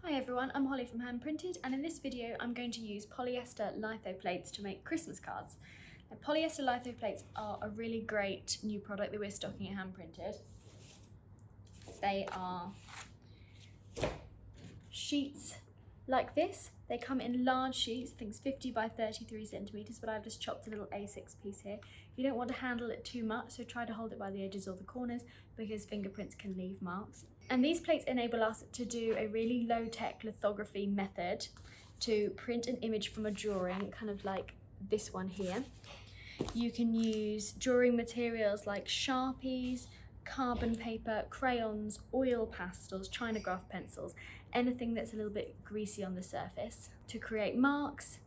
Hi everyone, I'm Holly from Handprinted, and in this video I'm going to use polyester litho plates to make Christmas cards. Now, polyester litho plates are a really great new product that we're stocking at Handprinted. They are sheets like this. They come in large sheets, I think it's 50 by 33 centimeters, but I've just chopped a little A6 piece here. You don't want to handle it too much, so try to hold it by the edges or the corners because fingerprints can leave marks. And these plates enable us to do a really low-tech lithography method to print an image from a drawing, kind of like this one here. You can use drawing materials like Sharpies, carbon paper, crayons, oil pastels, China graph pencils, anything that's a little bit greasy on the surface to create marks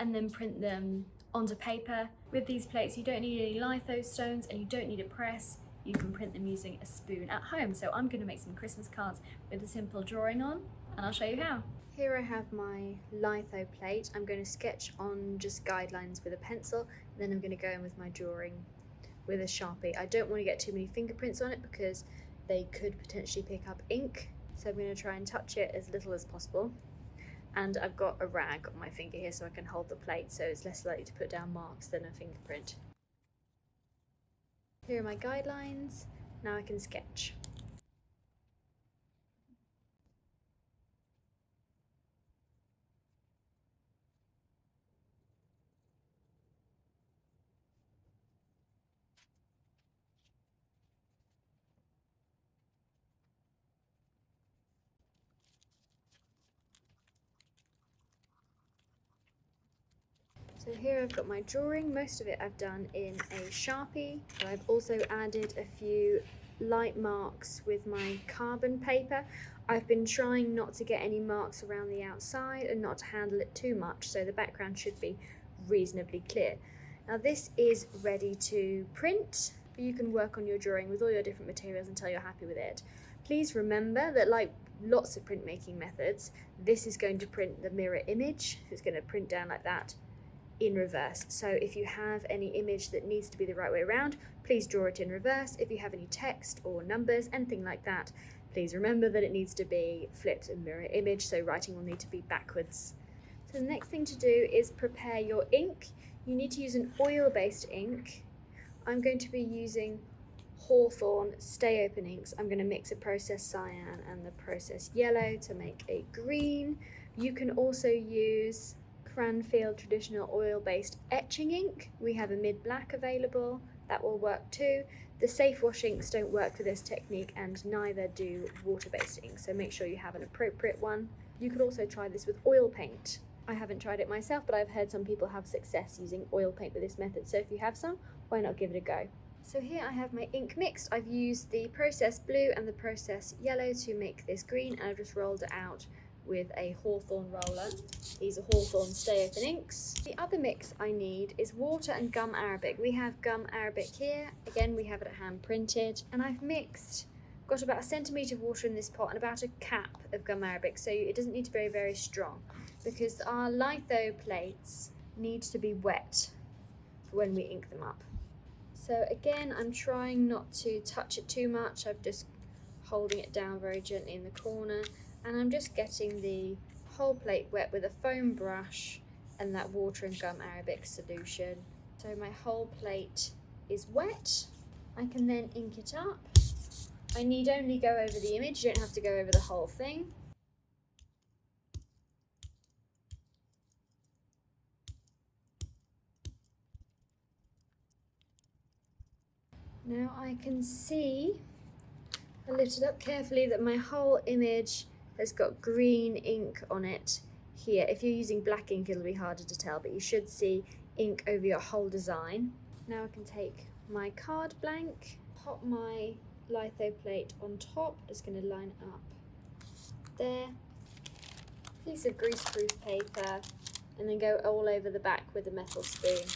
and then print them onto paper. With these plates you don't need any litho stones and you don't need a press. You can print them using a spoon at home. So I'm going to make some Christmas cards with a simple drawing on, and I'll show you how. Here I have my litho plate. I'm going to sketch on just guidelines with a pencil, and then I'm going to go in with my drawing with a Sharpie. I don't want to get too many fingerprints on it because they could potentially pick up ink. So I'm going to try and touch it as little as possible. And I've got a rag on my finger here so I can hold the plate so it's less likely to put down marks than a fingerprint. Here are my guidelines. Now I can sketch. So here I've got my drawing. Most of it I've done in a Sharpie. I've also added a few light marks with my carbon paper. I've been trying not to get any marks around the outside and not to handle it too much, so the background should be reasonably clear. Now this is ready to print. You can work on your drawing with all your different materials until you're happy with it. Please remember that, like lots of printmaking methods, this is going to print the mirror image. It's going to print down like that in reverse. So if you have any image that needs to be the right way around, please draw it in reverse. If you have any text or numbers, anything like that, please remember that it needs to be flipped and mirror image, so writing will need to be backwards. So the next thing to do is prepare your ink. You need to use an oil-based ink. I'm going to be using Hawthorn Stay Open inks. I'm going to mix a processed cyan and the processed yellow to make a green. You can also use Cranfield traditional oil-based etching ink. We have a mid-black available, that will work too. The safe wash inks don't work for this technique and neither do water-based inks, so make sure you have an appropriate one. You could also try this with oil paint. I haven't tried it myself, but I've heard some people have success using oil paint with this method, so if you have some, why not give it a go? So here I have my ink mixed. I've used the processed blue and the processed yellow to make this green, and I've just rolled it out with a Hawthorn roller. These are Hawthorn Stay Open inks. The other mix I need is water and gum arabic. We have gum arabic here. Again, we have it at Handprinted. And I've got about 1 centimetre of water in this pot and about a cap of gum arabic, so it doesn't need to be very strong because our litho plates need to be wet when we ink them up. So again, I'm trying not to touch it too much. I'm just holding it down very gently in the corner, and I'm just getting the whole plate wet with a foam brush and that water and gum arabic solution. So my whole plate is wet. I can then ink it up. I need only go over the image, you don't have to go over the whole thing. Now I can see, I lift it up carefully, that my whole image has got green ink on it here. If you're using black ink it'll be harder to tell, but you should see ink over your whole design. Now I can take my card blank, pop my litho plate on top, just going to line it up there, piece of greaseproof paper, and then go all over the back with a metal spoon.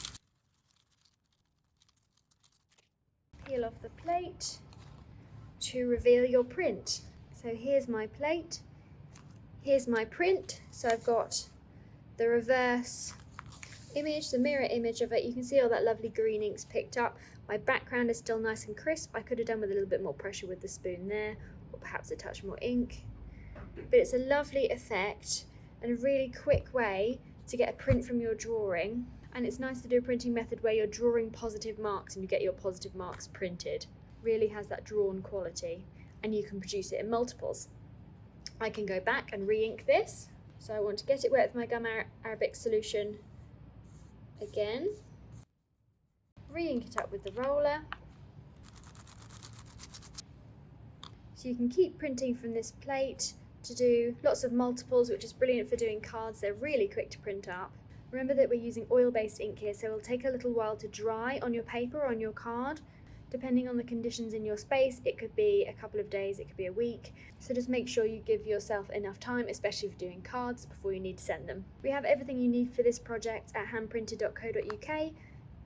Peel off the plate to reveal your print. So here's my plate, here's my print. So I've got the reverse image, the mirror image of it. You can see all that lovely green ink's picked up. My background is still nice and crisp. I could have done with a little bit more pressure with the spoon there, or perhaps a touch more ink. but it's a lovely effect and a really quick way to get a print from your drawing. And it's nice to do a printing method where you're drawing positive marks and you get your positive marks printed. Really has that drawn quality, and you can produce it in multiples. I can go back and re-ink this. So I want to get it wet with my gum arabic solution again. Re-ink it up with the roller. So you can keep printing from this plate to do lots of multiples, which is brilliant for doing cards. They're really quick to print up. Remember that we're using oil-based ink here, so it'll take a little while to dry on your paper or on your card. Depending on the conditions in your space, it could be a couple of days, it could be a week. So just make sure you give yourself enough time, especially for doing cards, before you need to send them. We have everything you need for this project at handprinted.co.uk.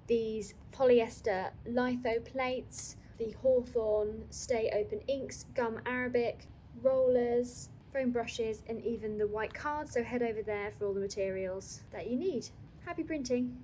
These polyester litho plates, the Hawthorn Stay Open inks, gum arabic, rollers, foam brushes, and even the white cards. So head over there for all the materials that you need. Happy printing!